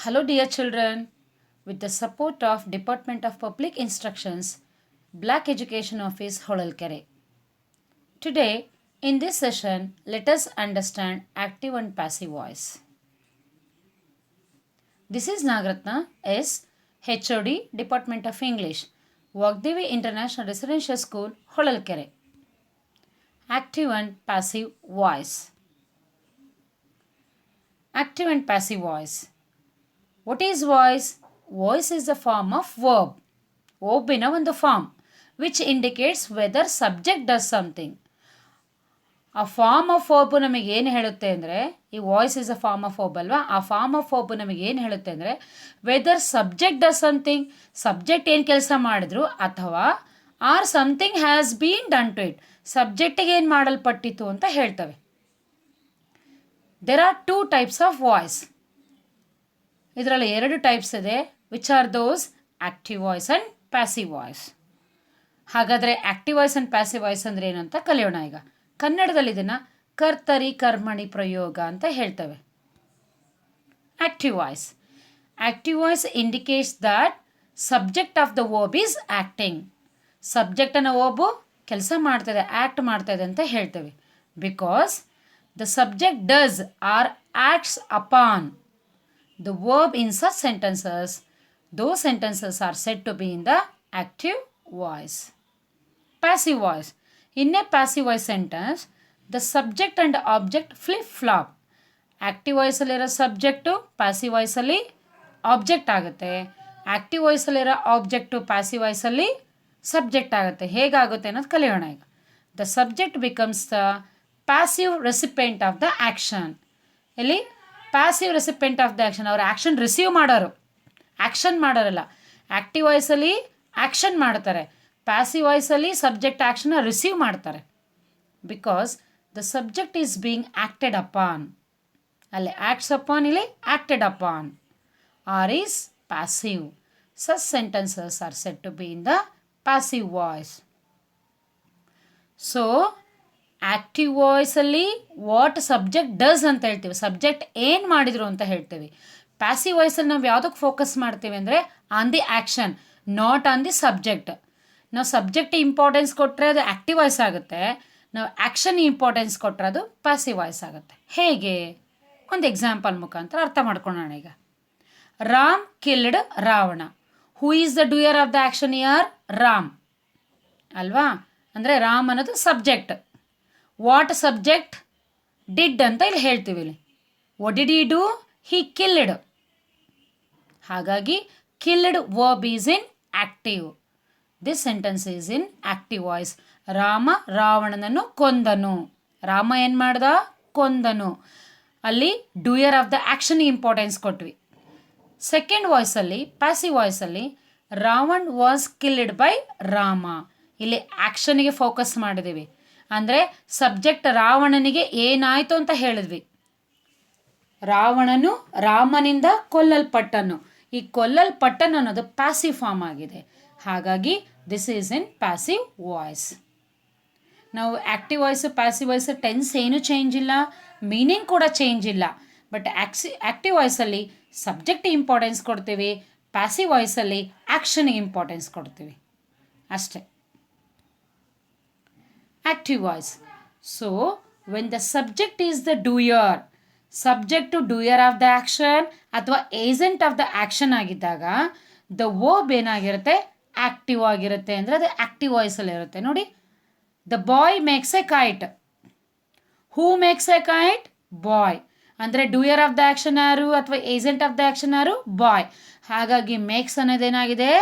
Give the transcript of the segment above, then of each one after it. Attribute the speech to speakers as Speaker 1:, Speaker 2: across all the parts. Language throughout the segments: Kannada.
Speaker 1: Hello dear children, with the support of Department of Public Instructions, Black Education Office Holalkere. Today, in this session, let us understand active and passive voice. This is Nagratna S. HOD, Department of English, Wagdevi International Residential School, Holalkere. Active and passive voice. Active and passive voice. What is voice? Voice is a form of verb. Verb ಒಂದು form which indicates whether subject does something. ಆ ಫಾರ್ಮ್ ಆಫ್ ವರ್ಬ್ ನಮಗೆ ಏನು ಹೇಳುತ್ತೆ ಅಂದರೆ, ಈ voice is a form of verb ಅಲ್ವಾ, ಆ ಫಾರ್ಮ್ ಆಫ್ ವರ್ಬ್ ನಮಗೆ ಏನು ಹೇಳುತ್ತೆ ಅಂದರೆ whether subject does something, subject ಏನು ಕೆಲಸ ಮಾಡಿದ್ರು ಅಥವಾ or something has been done to it, ಸಬ್ಜೆಕ್ಟಿಗೆ ಏನು ಮಾಡಲ್ಪಟ್ಟಿತ್ತು ಅಂತ ಹೇಳ್ತವೆ. There are two types of voice. ಇದರಲ್ಲಿ ಎರಡು ಟೈಪ್ಸ್ ಇದೆ, which are those active voice and passive voice. ಹಾಗಾದರೆ active voice and passive voice ಅಂದರೆ ಏನು ಅಂತ ಕಲಿಯೋಣ. ಈಗ ಕನ್ನಡದಲ್ಲಿ ಇದನ್ನು ಕರ್ತರಿ ಕರ್ಮಣಿ ಪ್ರಯೋಗ ಅಂತ ಹೇಳ್ತವೆ. Active voice. Active voice indicates that subject of the verb is acting. ಸಬ್ಜೆಕ್ಟನ್ನು ವರ್ಬು ಕೆಲಸ ಮಾಡ್ತಾಯಿದೆ, ಆ್ಯಕ್ಟ್ ಮಾಡ್ತಾಯಿದೆ ಅಂತ ಹೇಳ್ತೇವೆ. Because the subject does or acts upon the verb in such sentences, those sentences are said to be in the active voice. Passive voice. In a passive voice sentence, the subject and object flip-flop. Active voice ಅಲ್ಲಿರೋ ಸಬ್ಜೆಕ್ಟು passive voice ಅಲ್ಲಿ ಆಬ್ಜೆಕ್ಟ್ ಆಗುತ್ತೆ. ಆಕ್ಟಿವ್ ವಾಯ್ಸ್ ಅಲ್ಲಿರೋ ಆಬ್ಜೆಕ್ಟು passive voice ಅಲ್ಲಿ ಸಬ್ಜೆಕ್ಟ್ ಆಗುತ್ತೆ. ಹೇಗಾಗುತ್ತೆ ಅನ್ನೋದು ಕಲಿಯೋಣ ಈಗ. The subject becomes the passive recipient of the action. ಇಲ್ಲಿ passive recipient of the action, ಅವರು ಆ್ಯಕ್ಷನ್ ರಿಸೀವ್ ಮಾಡೋರು, ಆ್ಯಕ್ಷನ್ ಮಾಡೋರಲ್ಲ. ಆ್ಯಕ್ಟಿವ್ ವಾಯ್ಸಲ್ಲಿ ಆ್ಯಕ್ಷನ್ ಮಾಡ್ತಾರೆ, ಪ್ಯಾಸಿವ್ ವಾಯ್ಸಲ್ಲಿ ಸಬ್ಜೆಕ್ಟ್ ಆ್ಯಕ್ಷನ್ನ ರಿಸೀವ್ ಮಾಡ್ತಾರೆ. Because the subject is being acted upon. ಅಲ್ಲಿ ಆ್ಯಕ್ಟ್ಸ್ ಅಪಾನ್, ಇಲ್ಲಿ acted upon. Or is passive. Such sentences are said to be in the passive voice. So active ವಾಯ್ಸಲ್ಲಿ ವಾಟ್ ಸಬ್ಜೆಕ್ಟ್ ಡಸ್ ಅಂತ ಹೇಳ್ತೀವಿ, ಸಬ್ಜೆಕ್ಟ್ ಏನು ಮಾಡಿದರು ಅಂತ ಹೇಳ್ತೀವಿ. ಪ್ಯಾಸಿವ್ ವಾಯ್ಸಲ್ಲಿ ನಾವು ಯಾವುದಕ್ಕೆ ಫೋಕಸ್ ಮಾಡ್ತೀವಿ ಅಂದರೆ on the action, not on the subject. ನಾವು ಸಬ್ಜೆಕ್ಟ್ ಇಂಪಾರ್ಟೆನ್ಸ್ ಕೊಟ್ಟರೆ ಅದು ಆ್ಯಕ್ಟಿವ್ ವಾಯ್ಸ್ ಆಗುತ್ತೆ, ನಾವು ಆ್ಯಕ್ಷನ್ ಇಂಪಾರ್ಟೆನ್ಸ್ ಕೊಟ್ಟರೆ ಅದು ಪ್ಯಾಸಿವ್ ವಾಯ್ಸ್ ಆಗುತ್ತೆ. ಹೇಗೆ? ಒಂದು ಎಕ್ಸಾಂಪಲ್ ಮುಖಾಂತರ ಅರ್ಥ ಮಾಡ್ಕೊಳ್ಳೋಣ ಈಗ. Ram killed Ravana. Who is the doer of the action year? Ram ಅಲ್ವಾ? ಅಂದರೆ ರಾಮ್ ಅನ್ನೋದು ಸಬ್ಜೆಕ್ಟ್. ವಾಟ್ ಸಬ್ಜೆಕ್ಟ್ ಡಿಡ್ ಅಂತ ಇಲ್ಲಿ ಹೇಳ್ತೀವಿ. ಇಲ್ಲಿ what did he do? He killed. ಹಾಗಾಗಿ killed verb is in active. This sentence is in active voice. Rama ರಾವಣನನ್ನು ಕೊಂದನು. ರಾಮ ಏನು ಮಾಡ್ದ? ಕೊಂದನು. ಅಲ್ಲಿ doer of the action importance ಕೊಟ್ವಿ. ಸೆಕೆಂಡ್ ವಾಯ್ಸಲ್ಲಿ, ಪ್ಯಾಸಿವ್ ವಾಯ್ಸಲ್ಲಿ, Ravan was killed by Rama. ಇಲ್ಲಿ ಆ್ಯಕ್ಷನಿಗೆ ಫೋಕಸ್ ಮಾಡಿದ್ದೀವಿ. ಅಂದರೆ ಸಬ್ಜೆಕ್ಟ್ ರಾವಣನಿಗೆ ಏನಾಯಿತು ಅಂತ ಹೇಳಿದ್ವಿ. ರಾವಣನು ರಾಮನಿಂದ ಕೊಲ್ಲಲ್ಪಟ್ಟನು. ಈ ಕೊಲ್ಲಲ್ಪಟ್ಟನು ಅನ್ನೋದು ಪ್ಯಾಸಿವ್ ಫಾರ್ಮ್ ಆಗಿದೆ. ಹಾಗಾಗಿ this is in passive voice. ನಾವು active voice passive voice tense ಏನೂ ಚೇಂಜ್ ಇಲ್ಲ, ಮೀನಿಂಗ್ ಕೂಡ ಚೇಂಜ್ ಇಲ್ಲ. ಬಟ್ ಆ್ಯಕ್ಟಿವ್ ವಾಯ್ಸಲ್ಲಿ ಸಬ್ಜೆಕ್ಟ್ ಇಂಪಾರ್ಟೆನ್ಸ್ ಕೊಡ್ತೀವಿ, ಪ್ಯಾಸಿವ್ ವಾಯ್ಸಲ್ಲಿ ಆ್ಯಕ್ಷನ್ಗೆ ಇಂಪಾರ್ಟೆನ್ಸ್ ಕೊಡ್ತೀವಿ ಅಷ್ಟೇ. Active voice. So, when the subject is the doer, subject to doer of the action ಅಥವಾ ಏಜೆಂಟ್ ಆಫ್ ದ ಆ್ಯಕ್ಷನ್ ಆಗಿದ್ದಾಗ ದ ವರ್ಬ್ ಏನಾಗಿರುತ್ತೆ? ಆ್ಯಕ್ಟಿವ್ ಆಗಿರುತ್ತೆ. ಅಂದರೆ ಅದು ಆ್ಯಕ್ಟಿವ್ ವಾಯ್ಸಲ್ಲಿ ಇರುತ್ತೆ. ನೋಡಿ, the boy makes a kite. Who makes a kite? Boy. ಅಂದರೆ ಡೂಯರ್ ಆಫ್ ದ ಆ್ಯಕ್ಷನ್ ಯಾರು ಅಥವಾ ಏಜೆಂಟ್ ಆಫ್ ದ ಆ್ಯಕ್ಷನ್ ಯಾರು? ಬಾಯ್. ಹಾಗಾಗಿ ಮೇಕ್ಸ್ ಅನ್ನೋದೇನಾಗಿದೆ?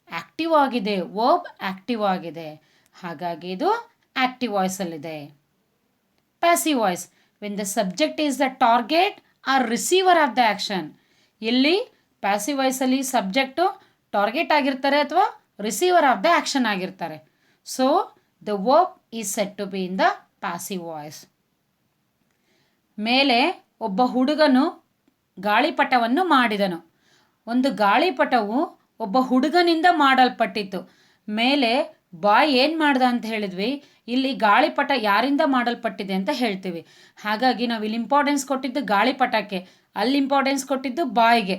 Speaker 1: ಆ್ಯಕ್ಟಿವ್ ಆಗಿದೆ. ವರ್ಬ್ ಆ್ಯಕ್ಟಿವ್ ಆಗಿದೆ. ಹಾಗಾಗಿ ಇದು ಆಕ್ಟಿವ್ ವಾಯ್ಸಲ್ಲಿದೆ. Passive voice. When the subject is the target or receiver of the action. ಇಲ್ಲಿ ಪ್ಯಾಸಿವ್ ವಾಯ್ಸಲ್ಲಿ ಸಬ್ಜೆಕ್ಟು ಟಾರ್ಗೆಟ್ ಆಗಿರ್ತಾರೆ ಅಥವಾ ರಿಸೀವರ್ ಆಫ್ ದ ಆ್ಯಕ್ಷನ್ ಆಗಿರ್ತಾರೆ. So the verb is said to be in the passive voice. ಮೇಲೆ ಒಬ್ಬ ಹುಡುಗನು ಗಾಳಿಪಟವನ್ನು ಮಾಡಿದನು. ಒಂದು ಗಾಳಿಪಟವು ಒಬ್ಬ ಹುಡುಗನಿಂದ ಮಾಡಲ್ಪಟ್ಟಿತ್ತು. ಮೇಲೆ ಬಾಯ್ ಏನು ಮಾಡ್ದ ಅಂತ ಹೇಳಿದ್ವಿ, ಇಲ್ಲಿ ಗಾಳಿಪಟ ಯಾರಿಂದ ಮಾಡಲ್ಪಟ್ಟಿದೆ ಅಂತ ಹೇಳ್ತೀವಿ. ಹಾಗಾಗಿ ನಾವು ಇಲ್ಲಿ ಇಂಪಾರ್ಟೆನ್ಸ್ ಕೊಟ್ಟಿದ್ದು ಗಾಳಿಪಟಕ್ಕೆ, ಅಲ್ಲಿ ಇಂಪಾರ್ಟೆನ್ಸ್ ಕೊಟ್ಟಿದ್ದು ಬಾಯ್ಗೆ.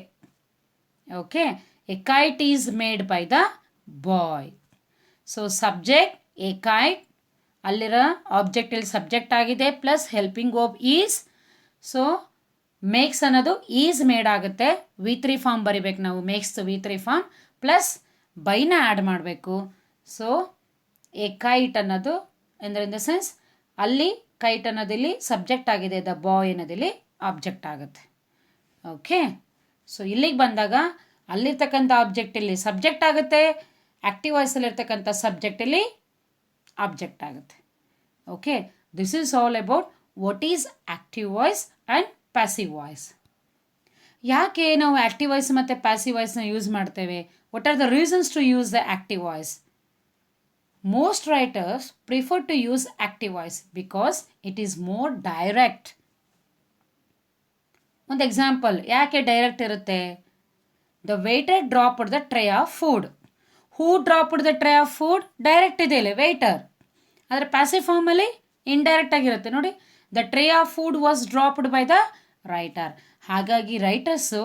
Speaker 1: Okay, a kite is made by the boy. So subject a kite, ಅಲ್ಲಿರೋ ಆಬ್ಜೆಕ್ಟ್ ಇಲ್ಲಿ ಸಬ್ಜೆಕ್ಟ್ ಆಗಿದೆ, plus helping verb is. So makes ಅನ್ನೋದು ಈಸ್ ಮೇಡ್ ಆಗುತ್ತೆ, V3 ಫಾರ್ಮ್ ಬರಿಬೇಕು ನಾವು, ಮೇಕ್ಸ್ V3 ಫಾರ್ಮ್ ಪ್ಲಸ್ ಬೈನ ಆ್ಯಡ್ ಮಾಡಬೇಕು. ಸೊ ಎ ಕೈಟ್ ಅನ್ನೋದು ಅಂದರೆ ಇನ್ ದ ಸೆನ್ಸ್ ಅಲ್ಲಿ ಕೈಟ್ ಅನ್ನೋದಿಲ್ಲಿ ಸಬ್ಜೆಕ್ಟ್ ಆಗಿದೆ, ದ ಬಾಯ್ ಅನ್ನೋದಿಲ್ಲಿ ಆಬ್ಜೆಕ್ಟ್ ಆಗುತ್ತೆ. ಓಕೆ, ಸೊ ಇಲ್ಲಿಗೆ ಬಂದಾಗ ಅಲ್ಲಿರ್ತಕ್ಕಂಥ ಆಬ್ಜೆಕ್ಟ್ ಇಲ್ಲಿ ಸಬ್ಜೆಕ್ಟ್ ಆಗುತ್ತೆ, ಆ್ಯಕ್ಟಿವ್ ವಾಯ್ಸಲ್ಲಿರ್ತಕ್ಕಂಥ ಸಬ್ಜೆಕ್ಟ್ ಇಲ್ಲಿ ಆಬ್ಜೆಕ್ಟ್ ಆಗುತ್ತೆ. Okay, this is all about what is active voice and passive voice. ಯಾಕೆ ನಾವು ಆ್ಯಕ್ಟಿವ್ ವಾಯ್ಸ್ ಮತ್ತು ಪ್ಯಾಸಿವ್ ವಾಯ್ಸ್ನ ಯೂಸ್ ಮಾಡ್ತೇವೆ? What are the reasons to use the active voice? Most writers prefer to use active voice because it is more direct. ಒಂದು ಎಕ್ಸಾಂಪಲ್, ಯಾಕೆ ಡೈರೆಕ್ಟ್ ಇರುತ್ತೆ? The waiter dropped the tray of food. Who dropped the tray of food? Direct ಇದೆ ಇಲ್ಲಿ ವೇಟರ್. ಆದರೆ ಪ್ಯಾಸಿವ್ ಫಾರ್ಮಲ್ಲಿ ಇಂಡೈರೆಕ್ಟ್ ಆಗಿರುತ್ತೆ ನೋಡಿ. The tray of food was dropped by the writer. ಹಾಗಾಗಿ writers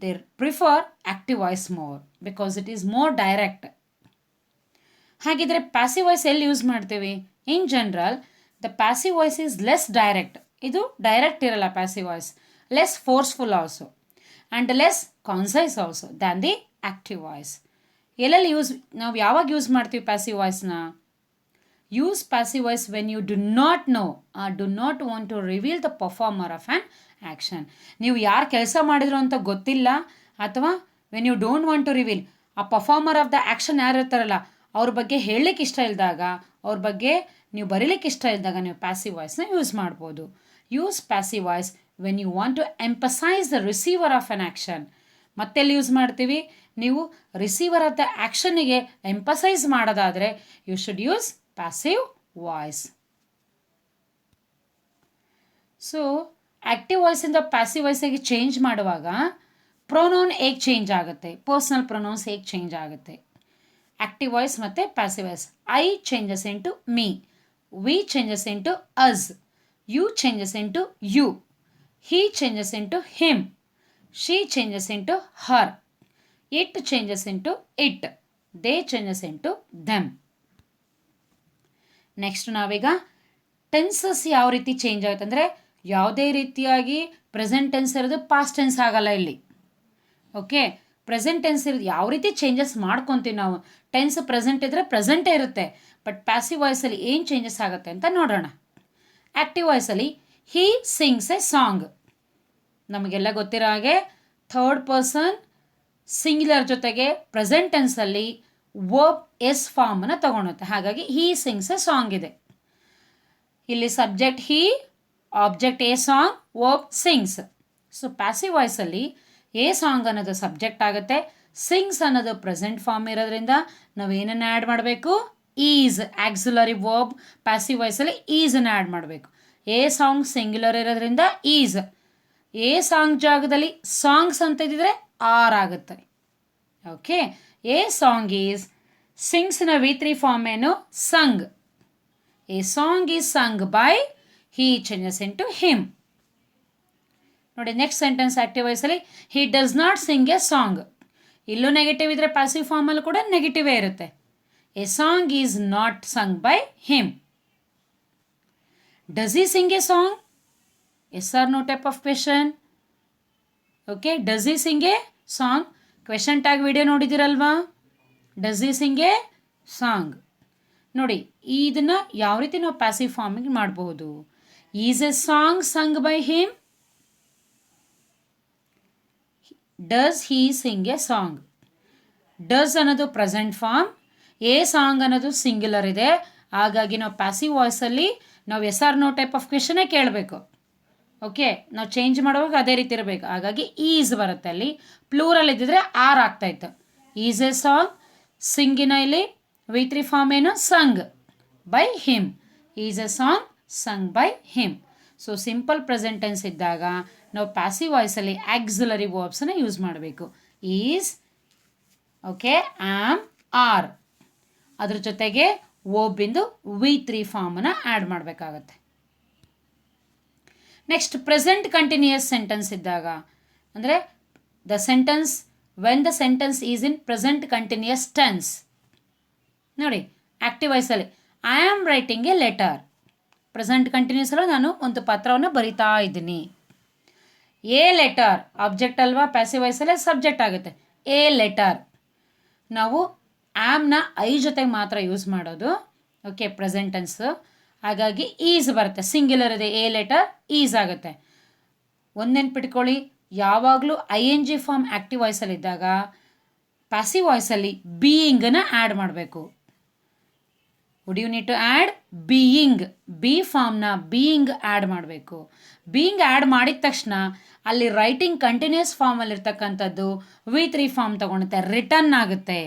Speaker 1: they prefer active voice more because it is more direct. ಹಾಗಿದ್ರೆ ಪ್ಯಾಸಿವ್ ವಾಯ್ಸ್ ಎಲ್ಲಿ ಯೂಸ್ ಮಾಡ್ತೀವಿ? In general the passive voice is less direct. ಇದು ಡೈರೆಕ್ಟ್ ಇರಲ್ಲ passive voice, less forceful also and less concise also than the active voice. ಎಲ್ಲೆಲ್ಲಿ ನಾವು ಯಾವಾಗ ಯೂಸ್ ಮಾಡ್ತೀವಿ ಪ್ಯಾಸಿವ್ ವಾಯ್ಸ್ನ? Use passive voice when you do not know or do not want to reveal the performer of an action. ನೀವು ಯಾರು ಕೆಲಸ ಮಾಡಿದ್ರು ಅಂತ ಗೊತ್ತಿಲ್ಲ, ಅಥವಾ when you don't want to reveal, ಆ ಪರ್ಫಾರ್ಮರ್ ಆಫ್ ದ ಆ್ಯಕ್ಷನ್ ಯಾರು ಇರ್ತಾರಲ್ಲ ಅವ್ರ ಬಗ್ಗೆ ಹೇಳಲಿಕ್ಕೆ ಇಷ್ಟ ಇಲ್ಲದಾಗ, ಅವ್ರ ಬಗ್ಗೆ ನೀವು ಬರೀಲಿಕ್ಕೆ ಇಷ್ಟ ಇದ್ದಾಗ ನೀವು ಪ್ಯಾಸಿವ್ ವಾಯ್ಸ್ನ ಯೂಸ್ ಮಾಡ್ಬೋದು. Use passive voice when you want to emphasise the receiver of an action. ಮತ್ತೆಲ್ಲಿ ಯೂಸ್ ಮಾಡ್ತೀವಿ? ನೀವು ರಿಸೀವರ್ ಆಫ್ ದ ಆ್ಯಕ್ಷನ್ನಿಗೆ ಎಂಪಸೈಸ್ ಮಾಡೋದಾದರೆ you should use passive voice. So active ವಾಯ್ಸಿಂದ ಪ್ಯಾಸಿವ್ ವಾಯ್ಸಿಗೆ ಚೇಂಜ್ ಮಾಡುವಾಗ ಪ್ರೊನೌನ್ ಹೇಗೆ ಚೇಂಜ್ ಆಗುತ್ತೆ, ಪರ್ಸ್ನಲ್ ಪ್ರೊನೌನ್ಸ್ ಹೇಗೆ ಚೇಂಜ್ ಆಗುತ್ತೆ? ಆ್ಯಕ್ಟಿವ್ ವಾಯ್ಸ್ ಮತ್ತು passive voice. I changes into me, we changes into us, you changes into you, he changes into him, she changes into her, it changes into it, they changes into them. Next ನಾವೀಗ ಟೆನ್ಸಸ್ ಯಾವ ರೀತಿ ಚೇಂಜ್ ಆಗುತ್ತೆ ಅಂದರೆ, ಯಾವುದೇ ರೀತಿಯಾಗಿ ಪ್ರೆಸೆಂಟ್ ಟೆನ್ಸ್ ಇರೋದು ಪಾಸ್ಟ್ ಟೆನ್ಸ್ ಆಗಲ್ಲ ಇಲ್ಲಿ. ಓಕೆ, ಪ್ರೆಸೆಂಟ್ ಟೆನ್ಸ್ ಇರೋದು ಯಾವ ರೀತಿ ಚೇಂಜಸ್ ಮಾಡ್ಕೊತೀವಿ ನಾವು. ಟೆನ್ಸ್ ಪ್ರೆಸೆಂಟ್ ಇದ್ದರೆ ಪ್ರೆಸೆಂಟೇ ಇರುತ್ತೆ, ಬಟ್ ಪ್ಯಾಸಿವ್ ವಾಯ್ಸಲ್ಲಿ ಏನು ಚೇಂಜಸ್ ಆಗುತ್ತೆ ಅಂತ ನೋಡೋಣ. ಆ್ಯಕ್ಟಿವ್ ವಾಯ್ಸಲ್ಲಿ ಹೀ ಸಿಂಗ್ಸ್ ಎ ಸಾಂಗ್. ನಮಗೆಲ್ಲ ಗೊತ್ತಿರೋ ಹಾಗೆ ಥರ್ಡ್ ಪರ್ಸನ್ ಸಿಂಗ್ಯುಲರ್ ಜೊತೆಗೆ ಪ್ರೆಸೆಂಟ್ ಟೆನ್ಸಲ್ಲಿ ವರ್ಬ್ ಎಸ್ ಫಾರ್ಮನ್ನು ತಗೊಳುತ್ತೆ. ಹಾಗಾಗಿ ಹೀ ಸಿಂಗ್ಸ್ ಎ ಸಾಂಗ್ ಇದೆ. ಇಲ್ಲಿ subject he, object a song, verb sings. So passive ವಾಯ್ಸಲ್ಲಿ ಎ ಸಾಂಗ್ ಅನ್ನೋದು ಸಬ್ಜೆಕ್ಟ್ ಆಗುತ್ತೆ, ಸಿಂಗ್ಸ್ ಅನ್ನೋದು ಪ್ರೆಸೆಂಟ್ ಫಾರ್ಮ್ ಇರೋದ್ರಿಂದ ನಾವೇನನ್ನು ಆ್ಯಡ್ ಮಾಡಬೇಕು? Is, auxiliary verb. ಪ್ಯಾಸಿವ್ ವಾಯ್ಸಲ್ಲಿ ಈಸನ್ನು ಆ್ಯಡ್ ಮಾಡಬೇಕು. ಎ ಸಾಂಗ್ ಸಿಂಗ್ಯುಲರ್ ಇರೋದ್ರಿಂದ ಈಸ್. ಎ ಸಾಂಗ್ ಜಾಗದಲ್ಲಿ ಸಾಂಗ್ಸ್ ಅಂತ ಇದ್ದಿದ್ರೆ ಆರ್ ಆಗುತ್ತೆ. ಓಕೆ, ಎ ಸಾಂಗ್ ಈಸ್, ಸಿಂಗ್ಸ್ನ V3 ಫಾರ್ಮ್ ಏನು? Sung. A song is sung by, he changes into him. ನೋಡಿ ನೆಕ್ಸ್ಟ್ ಸೆಂಟೆನ್ಸ್ ಆ್ಯಕ್ಟಿವ್ ವಾಯ್ಸಲ್ಲಿ he does not sing a song. ಇಲ್ಲೂ ನೆಗೆಟಿವ್ ಇದ್ದರೆ ಪ್ಯಾಸಿವ್ ಫಾರ್ಮಲ್ಲೂ ಕೂಡ ನೆಗೆಟಿವೇ ಇರುತ್ತೆ. A song is not sung by him. Does he sing a song? Yes or no type of question. Okay, does he sing a song? Question tag video ನೋಡಿದಿರಲ್ವಾ? Does he sing a song ನೋಡಿ. ಇದನ್ನು ಯಾವ ರೀತಿ ನಾವು ಪ್ಯಾಸಿವ್ ಫಾರ್ಮಿಗೆ ಮಾಡಬಹುದು? Is a song sung by him? Does he sing a song? Does ಅನ್ನೋದು ಪ್ರೆಸೆಂಟ್ ಫಾರ್ಮ್, ಎ ಸಾಂಗ್ ಅನ್ನೋದು ಸಿಂಗ್ಯುಲರ್ ಇದೆ. ಹಾಗಾಗಿ ನಾವು ಪ್ಯಾಸಿವ್ ವಾಯ್ಸಲ್ಲಿ ನಾವು yes or no type of ಕ್ವೆಶನ್ನೇ ಕೇಳಬೇಕು. ಓಕೆ, ನಾವು ಚೇಂಜ್ ಮಾಡುವಾಗ ಅದೇ ರೀತಿ ಇರಬೇಕು. ಹಾಗಾಗಿ ಈಸ್ ಬರುತ್ತೆ. ಅಲ್ಲಿ ಪ್ಲೂರಲ್ ಇದ್ದಿದ್ರೆ ಆರ್ ಆಗ್ತಾಯಿತ್ತು. ಈಸ್ ಎ ಸಾಂಗ್, ಸಿಂಗಿನ ಇಲ್ಲಿ V3 ಫಾರ್ಮ್ ಏನು? Sung by him. Is a song sung by him. So simple present tense ಇದ್ದಾಗ ನಾವು ಪ್ಯಾಸಿವ್ ವಾಯ್ಸಲ್ಲಿ ಆಕ್ಸಿಲರಿ ವರ್ಬ್ಸನ್ನು ಯೂಸ್ ಮಾಡಬೇಕು. ಈಸ್, ಓಕೆ, ಆಮ್, ಆರ್, ಅದ್ರ ಜೊತೆಗೆ ವರ್ಬಿಂದು V3 ಫಾರ್ಮನ್ನು ಆ್ಯಡ್ ಮಾಡಬೇಕಾಗತ್ತೆ. ನೆಕ್ಸ್ಟ್ ಪ್ರೆಸೆಂಟ್ ಕಂಟಿನ್ಯೂಯಸ್ ಸೆಂಟೆನ್ಸ್ ಇದ್ದಾಗ ಅಂದರೆ the sentence when the sentence is in present continuous tense. ನೋಡಿ ಆ್ಯಕ್ಟಿವ್ ವಾಯ್ಸಲ್ಲಿ I am writing a letter. Present ಕಂಟಿನ್ಯೂಸಲ್ಲಿ ನಾನು ಒಂದು ಪತ್ರವನ್ನು ಬರಿತಾ ಇದ್ದೀನಿ. ಎ ಲೆಟರ್ ಆಬ್ಜೆಕ್ಟ್ ಅಲ್ವಾ, ಪ್ಯಾಸಿವ್ ವಾಯ್ಸಲ್ಲೇ ಸಬ್ಜೆಕ್ಟ್ ಆಗುತ್ತೆ. ಎ ಲೆಟರ್ ನಾವು ಆ್ಯಮ್ನ ಐ ಜೊತೆಗೆ ಮಾತ್ರ ಯೂಸ್ ಮಾಡೋದು. Okay, present tense. ಹಾಗಾಗಿ ಈಸ್ ಬರುತ್ತೆ, ಸಿಂಗ್ಯುಲರ್ ಇದೆ, ಎ ಲೆಟರ್ ಈಸ್ ಆಗುತ್ತೆ. ಒಂದು ನೆನ್ಪಿಟ್ಕೊಳ್ಳಿ, ಯಾವಾಗಲೂ I N G form active ವಾಯ್ಸಲ್ಲಿ ಇದ್ದಾಗ ಪ್ಯಾಸಿವ್ ವಾಯ್ಸಲ್ಲಿ ಬೀಯಿಂಗನ್ನು ಆ್ಯಡ್ ಮಾಡಬೇಕು. Would you need to add being, B ಫಾರ್ಮ್ನ ಬೀಯಿಂಗ್ ಆ್ಯಡ್ ಮಾಡಬೇಕು. ಬೀಯಿಂಗ್ ಆ್ಯಡ್ ಮಾಡಿದ ತಕ್ಷಣ ಅಲ್ಲಿ ರೈಟಿಂಗ್ ಕಂಟಿನ್ಯೂಸ್ ಫಾರ್ಮಲ್ಲಿರ್ತಕ್ಕಂಥದ್ದು V3 ಫಾರ್ಮ್ ತೊಗೊಳುತ್ತೆ, ರಿಟರ್ನ್ ಆಗುತ್ತೆ.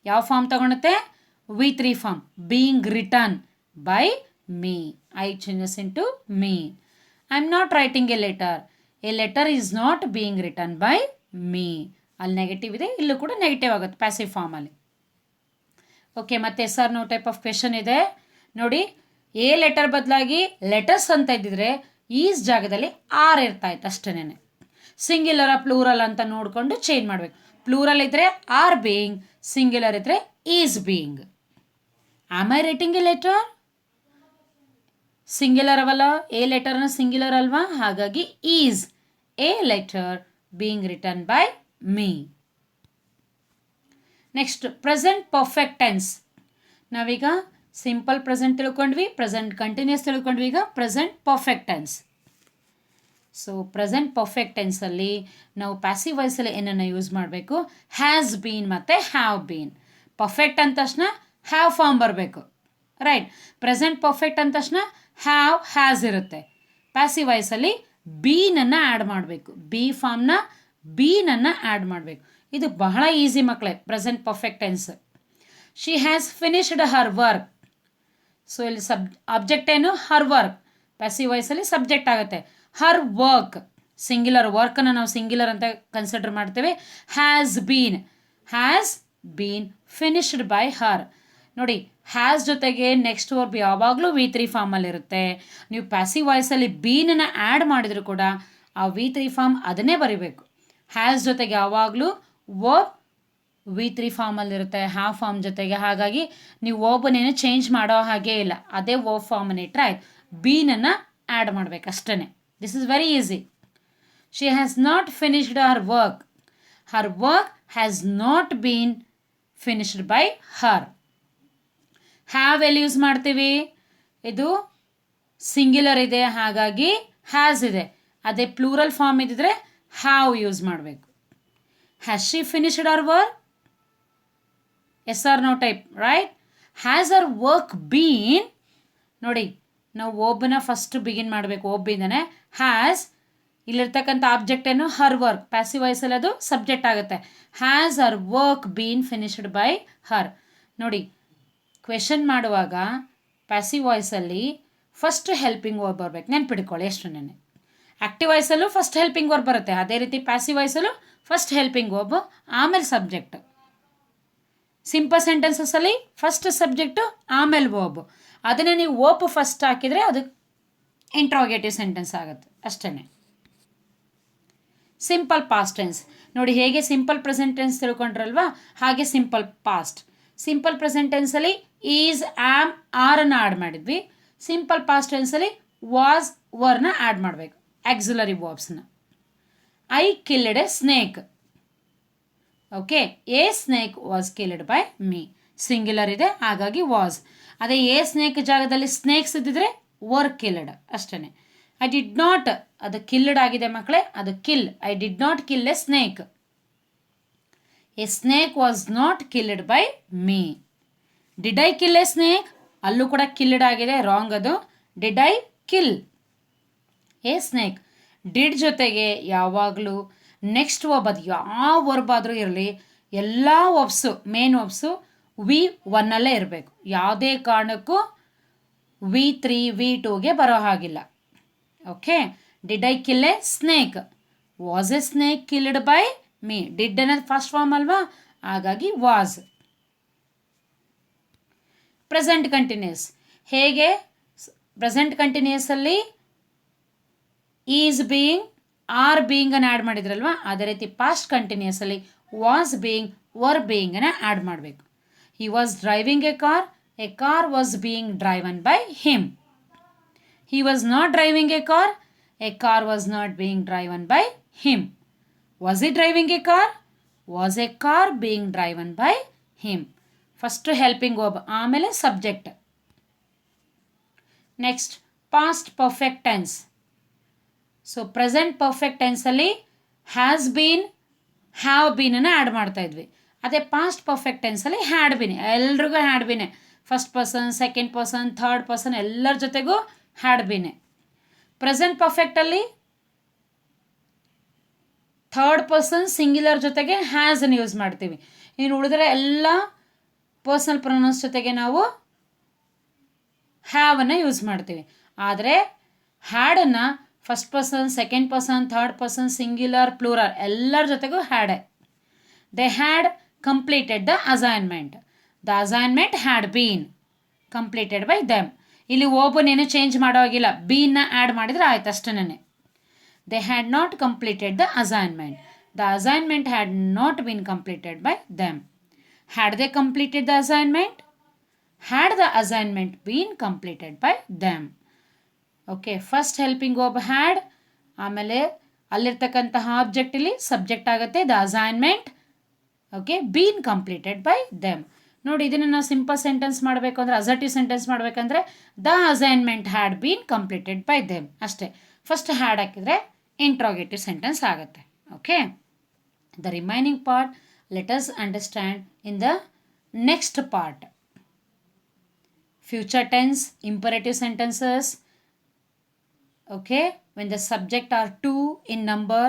Speaker 1: ಯಾವ ಫಾರ್ಮ್ ತೊಗೊಳುತ್ತೆ? V3 form. Being return by me, I changes in to me. I am not writing a letter, a letter is not being return by me. ಅಲ್ಲಿ ನೆಗೆಟಿವ್ ಇದೆ, ಇಲ್ಲೂ ಕೂಡ ನೆಗೆಟಿವ್ ಆಗುತ್ತೆ ಪ್ಯಾಸಿವ್ ಫಾರ್ಮಲ್ಲಿ. ಓಕೆ, ಮತ್ತೆ yes or no type of question ಇದೆ ನೋಡಿ. ಎ ಲೆಟರ್ ಬದಲಾಗಿ ಲೆಟರ್ಸ್ ಅಂತ ಇದ್ದಿದ್ರೆ ಈಸ್ ಜಾಗದಲ್ಲಿ ಆರ್ ಇರ್ತಾ ಇತ್ತು ಅಷ್ಟೇನೆ. ಸಿಂಗ್ಯುಲರ ಪ್ಲೂರಲ್ ಅಂತ ನೋಡಿಕೊಂಡು ಚೇಂಜ್ ಮಾಡಬೇಕು. ಪ್ಲೂರಲ್ ಇದ್ದರೆ ಆರ್ ಬೀಯಿಂಗ್, ಸಿಂಗ್ಯುಲರ್ ಇದ್ದರೆ is being. Am I writing a letter? Singular ಅವಲ್ಲ, ಎ ಲೆಟರ್ನ ಸಿಂಗ್ಯುಲರ್ ಅಲ್ವಾ, ಹಾಗಾಗಿ is a letter being return by me. Next present perfect tense. ನಾವೀಗ ಸಿಂಪಲ್ ಪ್ರೆಸೆಂಟ್ ತಿಳ್ಕೊಂಡ್ವಿ, ಪ್ರೆಸೆಂಟ್ ಕಂಟಿನ್ಯೂಸ್ ತಿಳ್ಕೊಂಡ್ವಿ, ಈಗ present perfect tense. So present perfect ಟೆನ್ಸಲ್ಲಿ ನಾವು ಪ್ಯಾಸಿವ್ ವಾಯ್ಸಲ್ಲಿ ಏನನ್ನು ಯೂಸ್ ಮಾಡಬೇಕು? ಹ್ಯಾಸ್ ಬೀನ್ ಮತ್ತು ಹ್ಯಾವ್ ಬೀನ್. ಪರ್ಫೆಕ್ಟ್ ಅಂದ ತಕ್ಷಣ ಹ್ಯಾವ್ ಫಾರ್ಮ್ ಬರಬೇಕು, ರೈಟ್? ಪ್ರೆಸೆಂಟ್ ಪರ್ಫೆಕ್ಟ್ ಅಂದ ತಕ್ಷಣ ಹ್ಯಾವ್, ಹ್ಯಾಸ್ ಇರುತ್ತೆ. ಪ್ಯಾಸಿವ್ ವಾಯ್ಸಲ್ಲಿ ಬೀನನ್ನು ಆ್ಯಡ್ ಮಾಡಬೇಕು, ಬಿ ಫಾರ್ಮ್ನ ಬೀನನ್ನು ಆ್ಯಡ್ ಮಾಡಬೇಕು. ಇದು ಬಹಳ ಈಸಿ ಮಕ್ಕಳೇ, present perfect tense. She has finished her work. So ಇಲ್ಲಿ ಆಬ್ಜೆಕ್ಟ್ ಏನು? Her work. ಪ್ಯಾಸಿವ್ ವಾಯ್ಸಲ್ಲಿ ಸಬ್ಜೆಕ್ಟ್ ಆಗುತ್ತೆ. ಹರ್ ವರ್ಕ್ ಸಿಂಗ್ಯುಲರ್, ವರ್ಕನ್ನು ನಾವು ಸಿಂಗ್ಯುಲರ್ ಅಂತ ಕನ್ಸಿಡರ್ ಮಾಡ್ತೇವೆ. Has been finished by her. ನೋಡಿ, ಹ್ಯಾಸ್ ಜೊತೆಗೆ ನೆಕ್ಸ್ಟ್ ವರ್ಬ್ ಯಾವಾಗಲೂ V3 ಫಾರ್ಮಲ್ಲಿರುತ್ತೆ. ನೀವು ಪ್ಯಾಸಿವ್ ವಾಯ್ಸಲ್ಲಿ ಬೀನನ್ನು ಆ್ಯಡ್ ಮಾಡಿದರೂ ಕೂಡ ಆ V3 ಫಾರ್ಮ್ ಅದನ್ನೇ ಬರೀಬೇಕು. ಹ್ಯಾಸ್ ಜೊತೆಗೆ ಯಾವಾಗಲೂ ವರ್ಬ್ V3 ಫಾರ್ಮಲ್ಲಿರುತ್ತೆ, ಹ್ಯಾವ್ ಫಾರ್ಮ್ ಜೊತೆಗೆ. ಹಾಗಾಗಿ ನೀವು ವರ್ಬನ್ನೇನು ಚೇಂಜ್ ಮಾಡೋ ಹಾಗೇ ಇಲ್ಲ, ಅದೇ ವರ್ಬ್ ಫಾರ್ಮನ್ನು ಇಟ್ಟರೆ ಆಯ್ತು. ಬೀನನ್ನು ಆ್ಯಡ್ ಮಾಡಬೇಕು ಅಷ್ಟೇ. This is very easy. She has not finished her work. Her work has not been finished by her. Have ಎಲ್ಲಿ ಯೂಸ್ ಮಾಡ್ತೀವಿ? ಇದು ಸಿಂಗ್ಯುಲರ್ ಇದೆ, ಹಾಗಾಗಿ ಹ್ಯಾಸ್ ಇದೆ. ಅದೇ ಪ್ಲೂರಲ್ ಫಾರ್ಮ್ ಇದ್ದಿದ್ರೆ ಹ್ಯಾವ್ ಯೂಸ್ ಮಾಡಬೇಕು. Has she finished her work? Yes or no type, right? Has her work been? ನೋಡಿ, ನಾವು ಒಬ್ಬನ ಫಸ್ಟ್ ಬಿಗಿನ್ ಮಾಡಬೇಕು, ಒಬ್ಬಿಂದನೇ. ಹ್ಯಾಸ್ ಇಲ್ಲಿರ್ತಕ್ಕಂಥ ಆಬ್ಜೆಕ್ಟ್ ಏನು? Her work. ಪ್ಯಾಸಿವ್ ವಾಯ್ಸಲ್ಲಿ ಅದು ಸಬ್ಜೆಕ್ಟ್ ಆಗುತ್ತೆ. Has her work been finished by her. ನೋಡಿ, ಕ್ವೆಶನ್ ಮಾಡುವಾಗ ಪ್ಯಾಸಿವ್ ವಾಯ್ಸಲ್ಲಿ ಫಸ್ಟ್ ಹೆಲ್ಪಿಂಗ್ ವರ್ಬ್ ಬರಬೇಕು, ನೆನ್ಪಿಡ್ಕೊಳ್ಳಿ ಎಷ್ಟು ನೆನೆ. ಆ್ಯಕ್ಟಿವ್ ವಾಯ್ಸಲ್ಲೂ ಫಸ್ಟ್ ಹೆಲ್ಪಿಂಗ್ ವರ್ಬ್ ಬರುತ್ತೆ, ಅದೇ ರೀತಿ ಪ್ಯಾಸಿವ್ ವಾಯ್ಸಲ್ಲೂ ಫಸ್ಟ್ ಹೆಲ್ಪಿಂಗ್ ವರ್ಬ್, ಆಮೇಲೆ ಸಬ್ಜೆಕ್ಟ್. ಸಿಂಪಲ್ ಸೆಂಟೆನ್ಸಸ್ಸಲ್ಲಿ ಫಸ್ಟ್ ಸಬ್ಜೆಕ್ಟು ಆಮೇಲೆ ವರ್ಬ್. ಅದನ್ನೇ ನೀವು ವರ್ಬ್ ಫಸ್ಟ್ ಹಾಕಿದರೆ ಅದು ಇಂಟ್ರೋಗೇಟಿವ್ ಸೆಂಟೆನ್ಸ್ ಆಗುತ್ತೆ ಅಷ್ಟೇ. ಸಿಂಪಲ್ ಪಾಸ್ಟ್ ಟೆನ್ಸ್ ನೋಡಿ, ಹೇಗೆ ಸಿಂಪಲ್ ಪ್ರೆಸೆಂಟ್ ಟೆನ್ಸ್ ತಿಳ್ಕೊಂಡ್ರಲ್ವಾ, ಹಾಗೆ ಸಿಂಪಲ್ ಪಾಸ್ಟ್. ಸಿಂಪಲ್ ಪ್ರೆಸೆಂಟ್ ಟೆನ್ಸಲ್ಲಿ ಈಸ್, ಆಮ್, ಆರನ್ನು ಆ್ಯಡ್ ಮಾಡಿದ್ವಿ. ಸಿಂಪಲ್ ಪಾಸ್ಟ್ ಟೆನ್ಸಲ್ಲಿ ವಾಸ್, ವರ್ನ ಆ್ಯಡ್ ಮಾಡಬೇಕು, ಆಕ್ಸಿಲರಿ ವರ್ಬ್ಸ್ನ. I killed a snake. Okay, a snake was killed by me. Singular ಇದೆ, ಹಾಗಾಗಿ ವಾಸ್. ಅದೇ ಎ ಸ್ನೇಕ್ ಜಾಗದಲ್ಲಿ ಸ್ನೇಕ್ಸ್ ಇದ್ದಿದ್ರೆ ವರ್ ಕಿಲ್ಡ್ ಅಷ್ಟೇ. ಐ ಡಿಡ್ ನಾಟ್, ಅದು ಕಿಲ್ಡ್ ಆಗಿದೆ ಮಕ್ಕಳೇ, ಅದು kill. I did not kill a snake. A snake was not killed by me. Did I kill a snake? ಅಲ್ಲೂ ಕೂಡ ಕಿಲ್ಡ್ ಆಗಿದೆ, ರಾಂಗ್ ಅದು. Did I kill a snake? Did ಜೊತೆಗೆ ಯಾವಾಗಲೂ ನೆಕ್ಸ್ಟ್ ವರ್ಬ್, ಅದು ಯಾವ ವರ್ಬ್ ಆದರೂ ಇರಲಿ, ಎಲ್ಲ ವರ್ಬ್ಸು, ಮೇನ್ ವರ್ಬ್ಸು V1 ಇರಬೇಕು. ಯಾವುದೇ ಕಾರಣಕ್ಕೂ V3 V2ಗೆ ಬರೋ ಹಾಗಿಲ್ಲ. Okay, did I kill a snake? Was a snake killed by me? Did ಅನ್ನೋದು ಫಸ್ಟ್ ಫಾರ್ಮ್ ಅಲ್ವಾ, ಹಾಗಾಗಿ ವಾಸ್. ಪ್ರೆಸೆಂಟ್ ಕಂಟಿನ್ಯೂಸ್ ಹೇಗೆ? ಪ್ರೆಸೆಂಟ್ ಕಂಟಿನ್ಯೂಸಲ್ಲಿ ಈಸ್ ಬೀಯಿಂಗ್ ಆರ್ ಬೀಯಿಂಗನ್ನು ಆ್ಯಡ್ ಮಾಡಿದ್ರಲ್ವ, ಅದೇ ರೀತಿ ಪಾಸ್ಟ್ ಕಂಟಿನ್ಯೂಸಲ್ಲಿ ವಾಸ್ ಬೀಯಿಂಗ್, ವರ್ ಬೀಯಿಂಗನ್ನು ಆ್ಯಡ್ ಮಾಡಬೇಕು. He was driving a car was being driven by him. He was not driving a car was not being driven by him. Was he driving a car? Was a car being driven by him. First helping verb, ಆಮೇಲೆ subject. Next, past perfect tense. So present perfect tense ಅಲ್ಲಿ has been, have been ಅನ್ನು ಆ್ಯಡ್ ಮಾಡ್ತಾ ಇದ್ವಿ. ಅದೇ ಪಾಸ್ಟ್ ಪರ್ಫೆಕ್ಟ್ ಟೆನ್ಸಲ್ಲಿ ಹ್ಯಾಡ್ ಬಿನ್, ಎಲ್ರಿಗೂ had been, first person, second person, third person ಎಲ್ಲರ ಜೊತೆಗೂ ಹ್ಯಾಡ್ ಬಿನ್. ಪ್ರೆಸೆಂಟ್ ಪರ್ಫೆಕ್ಟಲ್ಲಿ ಥರ್ಡ್ ಪರ್ಸನ್ ಸಿಂಗ್ಯುಲರ್ ಜೊತೆಗೆ ಹ್ಯಾಸ್ ಅನ್ನು ಯೂಸ್ ಮಾಡ್ತೀವಿ. ಇನ್ನು ಉಳಿದ್ರೆ ಎಲ್ಲ ಪರ್ಸನಲ್ ಪ್ರೊನೌನ್ಸ್ ಜೊತೆಗೆ ನಾವು ಹ್ಯಾವ್ ಅನ್ನು ಯೂಸ್ ಮಾಡ್ತೀವಿ. ಆದರೆ ಹ್ಯಾಡನ್ನು first person, second person, third person, singular, plural ಎಲ್ಲರ ಜೊತೆಗೂ ಹ್ಯಾಡೆ. They had completed the assignment. The assignment had been completed by them. ಇಲ್ಲಿ ಒಬ್ಬನೇನು ಚೇಂಜ್ ಮಾಡೋ ಹಾಗಿಲ್ಲ, ಬೀನ್ನ ಆ್ಯಡ್ ಮಾಡಿದರೆ ಆಯ್ತು ಅಷ್ಟೇ. They had not completed the assignment. The assignment had not been completed by them. Had they completed the assignment? Had the assignment been completed by them. Okay, first helping verb had, ಆಮೇಲೆ ಅಲ್ಲಿರ್ತಕ್ಕಂತಹ ಆಬ್ಜೆಕ್ಟಲ್ಲಿ ಸಬ್ಜೆಕ್ಟ್ ಆಗುತ್ತೆ the assignment. Okay, been completed by them. ನೋಡಿ, ಇದನ್ನು ನಾವು ಸಿಂಪಲ್ ಸೆಂಟೆನ್ಸ್ ಮಾಡಬೇಕು ಅಂದರೆ, ಅಸರ್ಟಿವ್ ಸೆಂಟೆನ್ಸ್ ಮಾಡಬೇಕಂದ್ರೆ the assignment had been completed by them ಅಷ್ಟೇ. ಫಸ್ಟ್ ಹ್ಯಾಡ್ ಹಾಕಿದರೆ ಇಂಟ್ರೋಗೇಟಿವ್ ಸೆಂಟೆನ್ಸ್ ಆಗುತ್ತೆ. Okay, the remaining part let us understand in the next part. Future tense, imperative sentences. Okay, when the subject are 2 in number,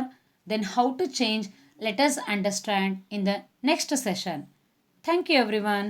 Speaker 1: then how to change, let us understand in the next session. Thank you everyone.